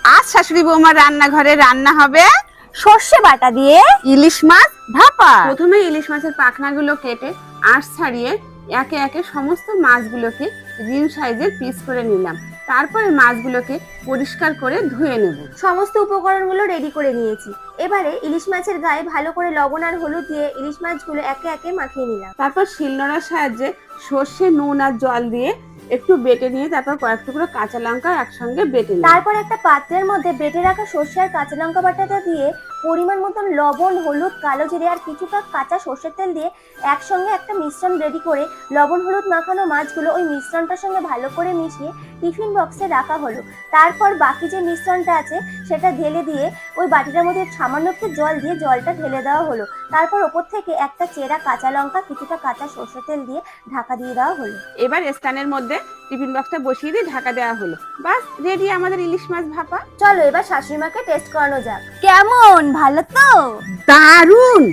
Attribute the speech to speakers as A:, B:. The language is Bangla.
A: আজ শাশুড়ি বৌমার রান্নাঘরে রান্না হবে
B: সর্ষে বাটা দিয়ে
A: ইলিশ মাছ ভাপা।
B: ভাপা।
A: প্রথমে ইলিশ মাছের পাখনাগুলো কেটে আঁশ ছাড়িয়ে একে একে সমস্ত মাছগুলোকে রিং সাইজের পিস করে নিলাম। তারপরে মাছগুলোকে পরিষ্কার করে ধুয়ে নেব।
B: সমস্ত উপকরণগুলো রেডি করে নিয়েছি। এবারে ইলিশ মাছের গায়ে ভালো করে লবণ আর হলুদ দিয়ে ইলিশ মাছগুলো একে একে মাখিয়ে নিলাম।
A: তারপর শিলনোড়ার সাহায্যে সর্ষে, নুন আর জল দিয়ে একটু বেটে নিয়ে তারপর কয়েক টুকরো কাঁচা লঙ্কা একসঙ্গে বেটে নিই।
B: তারপর একটা পাত্রের মধ্যে বেটে রাখা সর্ষে আর কাঁচা লঙ্কা বাটাটা দিয়ে পরিমাণ মতন লবণ, হলুদ, কালো জিরে আর কিছুটা কাঁচা সর্ষের তেল দিয়ে একসঙ্গে একটা মিশ্রণ রেডি করে লবণ হলুদ মাখানো মাছগুলো ওই মিশ্রণটার সঙ্গে ভালো করে মিশিয়ে টিফিন বক্সে রাখা হলো। তারপর বাকি যে মিশ্রণটা আছে সেটা ঢেলে দিয়ে ওই বাটিটার মধ্যে সামান্য একটু জল দিয়ে জলটা ঢেলে দেওয়া হলো। তারপর ওপর থেকে একটা চেরা কাঁচা লঙ্কা, কিছুটা কাঁচা সর্ষের তেল দিয়ে ঢাকা দিয়ে দেওয়া হলো।
A: এবার স্ট্যান্ডের মধ্যে টিফিন বক্সটা বসিয়ে দিয়ে ঢাকা দেওয়া হলো। বাস রেডি আমাদের ইলিশ মাছ ভাপা।
B: চলো এবার শাশুড়ি মাকে টেস্ট করানো যাক। কেমন, ভালো তো?
A: দারুণ।